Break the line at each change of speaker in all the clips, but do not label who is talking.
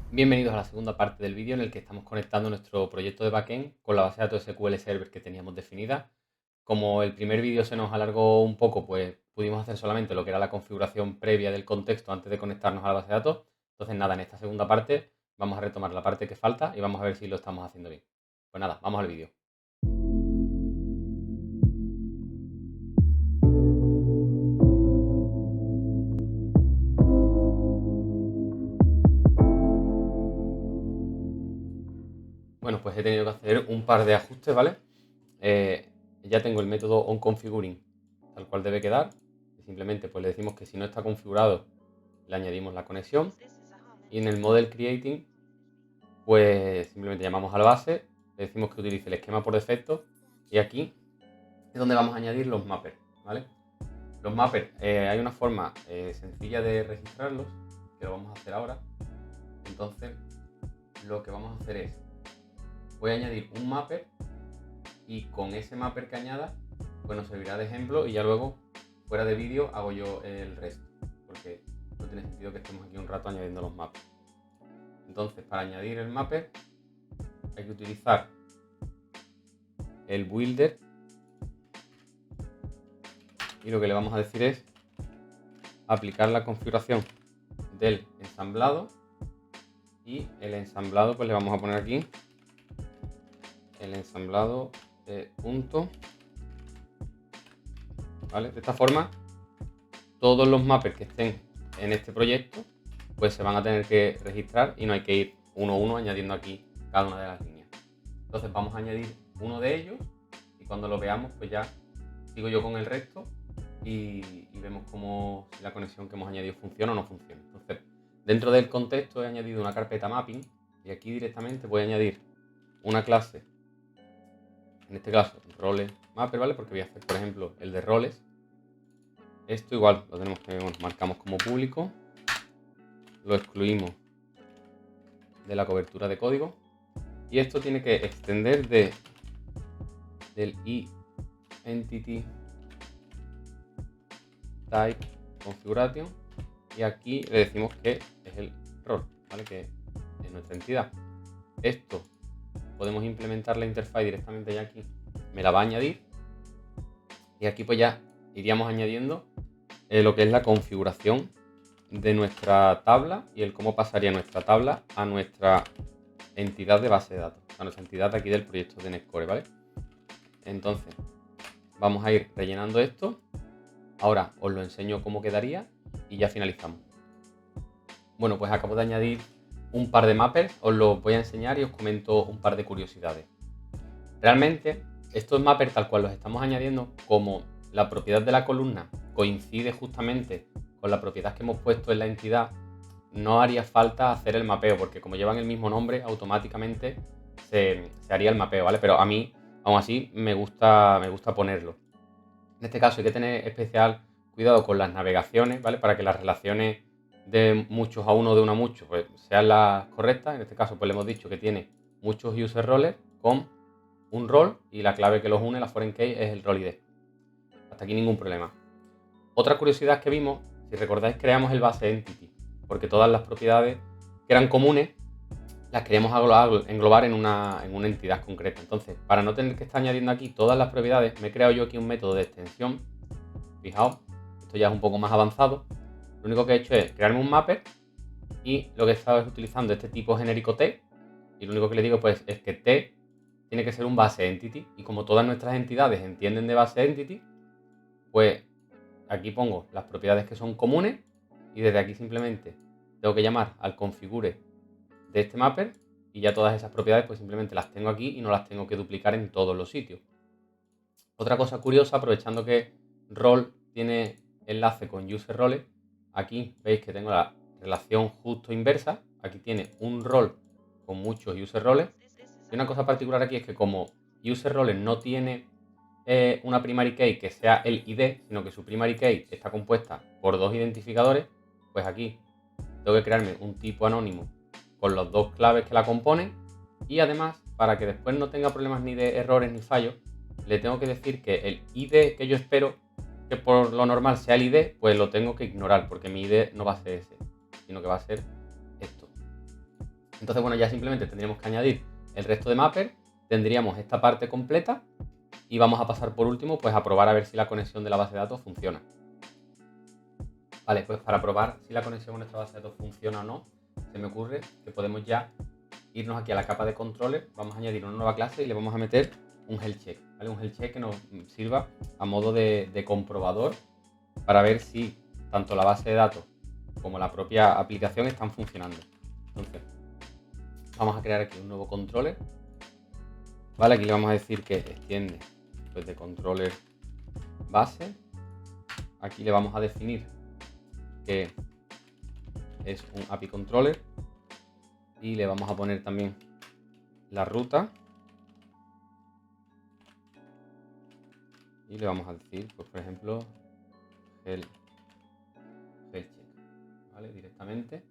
Bienvenidos a la segunda parte del vídeo en el que estamos conectando nuestro proyecto de backend con la base de datos SQL Server que teníamos definida. Como el primer vídeo se nos alargó un poco, pues pudimos hacer solamente lo que era la configuración previa del contexto antes de conectarnos a la base de datos. Entonces nada, en esta segunda parte vamos a retomar la parte que falta y vamos a ver si lo estamos haciendo bien. Pues nada, vamos al vídeo. Bueno, pues he tenido que hacer un par de ajustes, ¿vale? Ya tengo el método onConfiguring tal cual debe quedar. Simplemente pues le decimos que si no está configurado le añadimos la conexión. Y en el model creating pues simplemente llamamos a la base, le decimos que utilice el esquema por defecto y aquí es donde vamos a añadir los mappers, ¿vale? Los mappers, hay una forma sencilla de registrarlos, que lo vamos a hacer ahora. Entonces lo que vamos a hacer es, voy a añadir un mapper y con ese mapper que añada pues nos servirá de ejemplo y ya luego fuera de vídeo hago yo el resto, porque no tiene sentido que estemos aquí un rato añadiendo los mappers. Entonces para añadir el mapper hay que utilizar el builder y lo que le vamos a decir es aplicar la configuración del ensamblado y el ensamblado pues le vamos a poner aquí el ensamblado punto, ¿vale? De esta forma todos los mappers que estén en este proyecto pues se van a tener que registrar y no hay que ir uno a uno añadiendo aquí cada una de las líneas. Entonces vamos a añadir uno de ellos y cuando lo veamos pues ya sigo yo con el resto y vemos cómo si la conexión que hemos añadido funciona o no funciona. Entonces, dentro del contexto he añadido una carpeta mapping y aquí directamente voy a añadir una clase, en este caso roles mapper, ¿vale? Porque voy a hacer, por ejemplo, el de roles. Esto igual lo tenemos que marcamos como público, lo excluimos de la cobertura de código y esto tiene que extender del entity type configuration y aquí le decimos que es el rol, ¿vale? Que es nuestra entidad. Esto podemos implementar la interfaz directamente ya aquí, me la va a añadir y aquí pues ya iríamos añadiendo lo que es la configuración de nuestra tabla y el cómo pasaría nuestra tabla a nuestra entidad de base de datos, a nuestra entidad de aquí del proyecto de Nextcore, ¿vale? Entonces vamos a ir rellenando esto. Ahora os lo enseño cómo quedaría y ya finalizamos. Bueno, pues acabo de añadir un par de mappers, os los voy a enseñar y os comento un par de curiosidades. Realmente, estos mappers tal cual los estamos añadiendo, como la propiedad de la columna coincide justamente con la propiedad que hemos puesto en la entidad, no haría falta hacer el mapeo, porque como llevan el mismo nombre, automáticamente se haría el mapeo, ¿vale? Pero a mí, aún así, me gusta ponerlo. En este caso hay que tener especial cuidado con las navegaciones, ¿vale? Para que las relaciones de muchos a uno, de uno a muchos, pues sean las correctas. En este caso, pues le hemos dicho que tiene muchos user roles con un rol y la clave que los une, la foreign key, es el rol ID. Hasta aquí ningún problema. Otra curiosidad que vimos, si recordáis, creamos el base entity, porque todas las propiedades que eran comunes las queríamos englobar en una entidad concreta. Entonces, para no tener que estar añadiendo aquí todas las propiedades, me he creado yo aquí un método de extensión. Fijaos, esto ya es un poco más avanzado. Lo único que he hecho es crearme un mapper y lo que he estado es utilizando este tipo genérico T. Y lo único que le digo pues es que T tiene que ser un base entity. Y como todas nuestras entidades entienden de base entity, pues aquí pongo las propiedades que son comunes y desde aquí simplemente tengo que llamar al configure de este mapper y ya todas esas propiedades pues simplemente las tengo aquí y no las tengo que duplicar en todos los sitios. Otra cosa curiosa, aprovechando que role tiene enlace con user roles, aquí veis que tengo la relación justo inversa. Aquí tiene un rol con muchos user roles. Y una cosa particular aquí es que como user roles no tiene una primary key que sea el ID, sino que su primary key está compuesta por dos identificadores, pues aquí tengo que crearme un tipo anónimo con los dos claves que la componen y además, para que después no tenga problemas ni de errores ni fallos, le tengo que decir que el ID que yo espero que por lo normal sea el ID, pues lo tengo que ignorar porque mi ID no va a ser ese, sino que va a ser esto. Entonces, bueno, ya simplemente tendríamos que añadir el resto de mapper, tendríamos esta parte completa y vamos a pasar por último pues a probar a ver si la conexión de la base de datos funciona. Vale, pues para probar si la conexión con nuestra base de datos funciona o no, se me ocurre que podemos ya irnos aquí a la capa de controller, vamos a añadir una nueva clase y le vamos a meter un health check, ¿vale? Un health check que nos sirva a modo de comprobador para ver si tanto la base de datos como la propia aplicación están funcionando. Entonces, vamos a crear aquí un nuevo controller, ¿vale? Aquí le vamos a decir que extiende pues, de controller base. Aquí le vamos a definir que es un API controller y le vamos a poner también la ruta y le vamos a decir, pues por ejemplo, el check, ¿vale? Directamente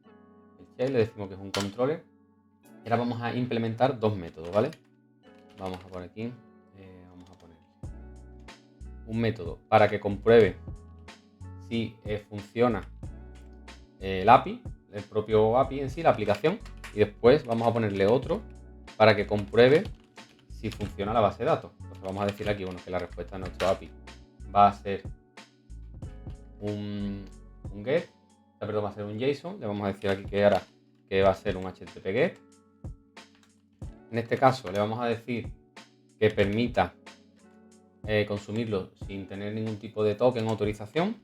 el check le decimos que es un controller y ahora vamos a implementar dos métodos, ¿vale? Vamos a poner aquí, vamos a poner un método para que compruebe si funciona el API, el propio API en sí, la aplicación, y después vamos a ponerle otro para que compruebe si funciona la base de datos. Entonces vamos a decir aquí, bueno, que la respuesta de nuestro API va a ser un get, perdón, va a ser un JSON. Le vamos a decir aquí que ahora que va a ser un HTTP get. En este caso le vamos a decir que permita consumirlo sin tener ningún tipo de token o autorización.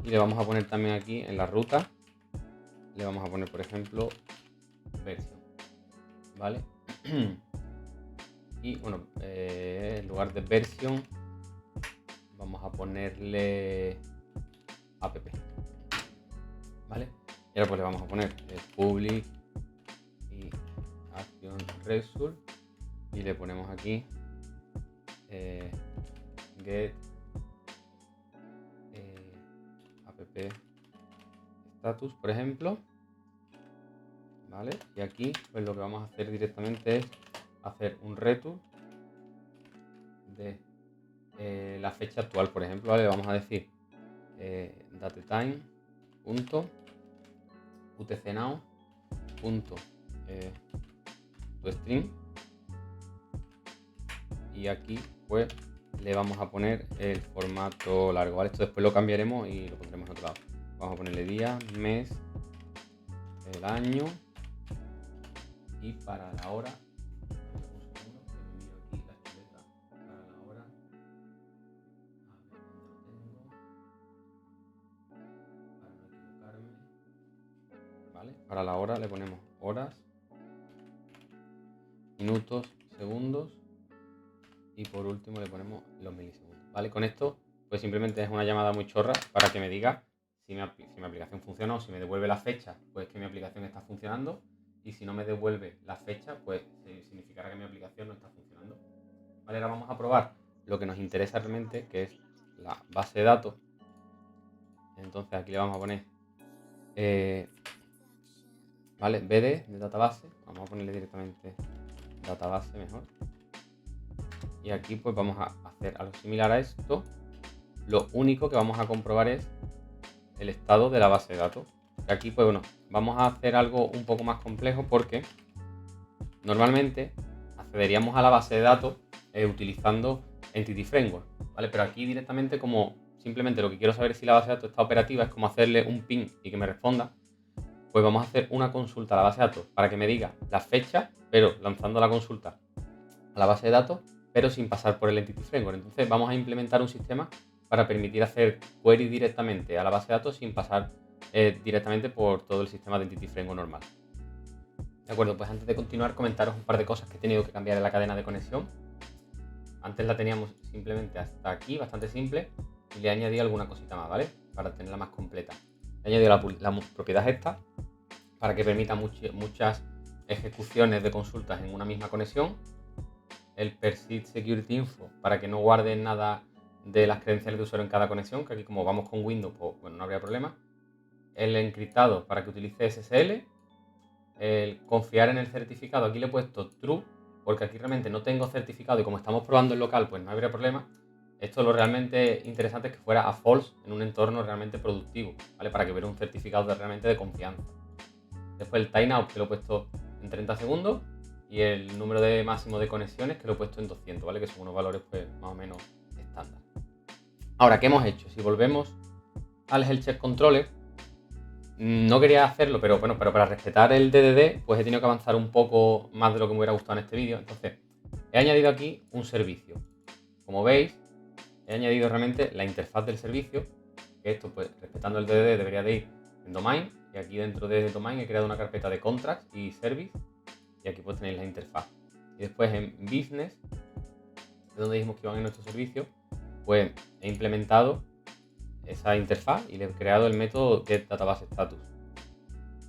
Y le vamos a poner también aquí en la ruta, le vamos a poner por ejemplo versión, ¿vale? Y bueno, en lugar de versión vamos a ponerle app, ¿vale? Y ahora pues le vamos a poner public y action result y le ponemos aquí get app status, por ejemplo, ¿vale? Y aquí pues lo que vamos a hacer directamente es hacer un return de la fecha actual, por ejemplo, ¿vale? Le vamos a decir datetime.utcnow.toString y aquí pues le vamos a poner el formato largo, ¿vale? Esto después lo cambiaremos y lo pondremos en otro lado. Vamos a ponerle día, mes, el año y para la hora. ¿Vale? Para la hora le ponemos horas, minutos, segundos y por último le ponemos los milisegundos, ¿vale? Con esto pues simplemente es una llamada muy chorra para que me diga si mi aplicación funciona o si me devuelve la fecha, pues que mi aplicación está funcionando y si no me devuelve la fecha, pues significará que mi aplicación no está funcionando. Vale, ahora vamos a probar lo que nos interesa realmente, que es la base de datos. Entonces aquí le vamos a poner ¿vale? BD de database, vamos a ponerle directamente database mejor. Y aquí pues vamos a hacer algo similar a esto. Lo único que vamos a comprobar es el estado de la base de datos. Y aquí pues bueno, vamos a hacer algo un poco más complejo porque normalmente accederíamos a la base de datos utilizando Entity Framework, ¿vale? Pero aquí directamente como simplemente lo que quiero saber es si la base de datos está operativa, es como hacerle un ping y que me responda. Pues vamos a hacer una consulta a la base de datos para que me diga la fecha, pero lanzando la consulta a la base de datos, pero sin pasar por el Entity Framework. Entonces vamos a implementar un sistema para permitir hacer query directamente a la base de datos sin pasar directamente por todo el sistema de Entity Framework normal. De acuerdo, pues antes de continuar comentaros un par de cosas que he tenido que cambiar en la cadena de conexión. Antes la teníamos simplemente hasta aquí, bastante simple, y le he añadido alguna cosita más, ¿vale? Para tenerla más completa. Le he añadido la propiedad esta para que permita muchas ejecuciones de consultas en una misma conexión. El persist security info para que no guarde nada de las credenciales de usuario en cada conexión, que aquí como vamos con Windows, pues bueno, no habría problema. El encriptado para que utilice SSL. El confiar en el certificado, aquí le he puesto true, porque aquí realmente no tengo certificado y como estamos probando en local, pues no habría problema. Esto lo realmente interesante es que fuera a false en un entorno realmente productivo, ¿vale? Para que hubiera un certificado realmente de confianza. Después el timeout, que lo he puesto en 30 segundos y el número de máximo de conexiones que lo he puesto en 200, ¿vale? Que son unos valores pues más o menos estándar. Ahora, ¿qué hemos hecho? Si volvemos al Health Check Controller, no quería hacerlo, pero bueno, para respetar el DDD, pues he tenido que avanzar un poco más de lo que me hubiera gustado en este vídeo. Entonces, he añadido aquí un servicio. Como veis, he añadido realmente la interfaz del servicio, que esto, pues, respetando el DDD, debería de ir en Domain, y aquí dentro de Domain he creado una carpeta de Contracts y Service, y aquí pues tenéis la interfaz. Y después en Business, de donde dijimos que iban en nuestro servicio, pues he implementado esa interfaz y le he creado el método getDatabaseStatus.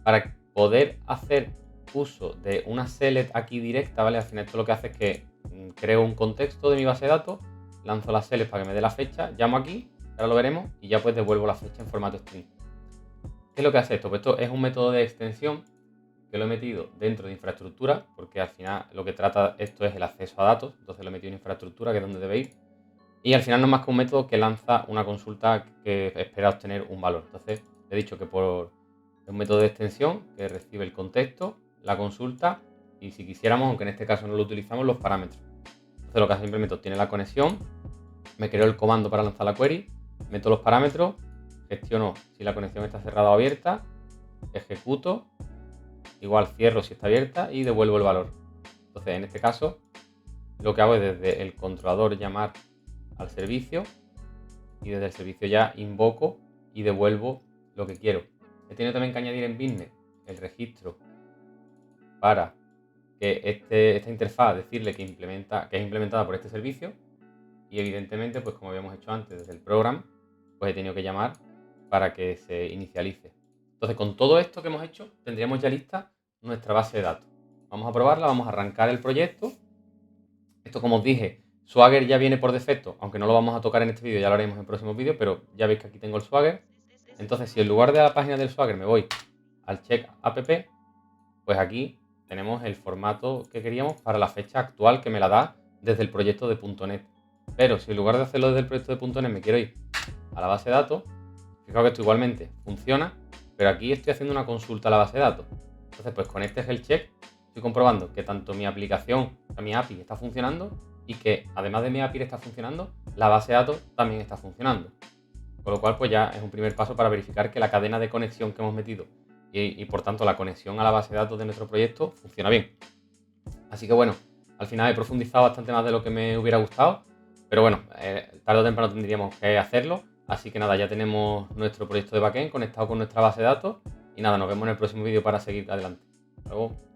Para poder hacer uso de una select aquí directa, ¿vale? Al final esto lo que hace es que creo un contexto de mi base de datos, lanzo la select para que me dé la fecha, llamo aquí, ahora lo veremos, y ya pues devuelvo la fecha en formato string. ¿Qué es lo que hace esto? Pues esto es un método de extensión que lo he metido dentro de infraestructura, porque al final lo que trata esto es el acceso a datos, entonces lo he metido en infraestructura, que es donde debe ir, y al final no es más que un método que lanza una consulta que espera obtener un valor. Entonces he dicho que es un método de extensión que recibe el contexto, la consulta y si quisiéramos, aunque en este caso no lo utilizamos, los parámetros. Entonces lo que hace simplemente obtiene la conexión, me creo el comando para lanzar la query, meto los parámetros, gestiono si la conexión está cerrada o abierta, ejecuto, igual cierro si está abierta y devuelvo el valor. Entonces en este caso lo que hago es desde el controlador llamar al servicio y desde el servicio ya invoco y devuelvo lo que quiero. He tenido también que añadir en Business el registro para que esta interfaz decirle que es implementada por este servicio y evidentemente, pues como habíamos hecho antes desde el program, pues he tenido que llamar para que se inicialice. Entonces, con todo esto que hemos hecho, tendríamos ya lista nuestra base de datos. Vamos a probarla, vamos a arrancar el proyecto. Esto, como os dije, Swagger ya viene por defecto, aunque no lo vamos a tocar en este vídeo, ya lo haremos en próximos vídeos, pero ya veis que aquí tengo el Swagger. Entonces, si en lugar de la página del Swagger me voy al check app, pues aquí tenemos el formato que queríamos para la fecha actual que me la da desde el proyecto de .NET. Pero si en lugar de hacerlo desde el proyecto de .NET me quiero ir a la base de datos, fijaos que esto igualmente funciona, pero aquí estoy haciendo una consulta a la base de datos. Entonces, pues con este health check estoy comprobando que tanto mi aplicación, mi API está funcionando y que además de mi API está funcionando, la base de datos también está funcionando. Con lo cual, pues ya es un primer paso para verificar que la cadena de conexión que hemos metido y por tanto la conexión a la base de datos de nuestro proyecto funciona bien. Así que bueno, al final he profundizado bastante más de lo que me hubiera gustado, pero bueno, tarde o temprano tendríamos que hacerlo. Así que nada, ya tenemos nuestro proyecto de backend conectado con nuestra base de datos y nada, nos vemos en el próximo vídeo para seguir adelante. Hasta luego.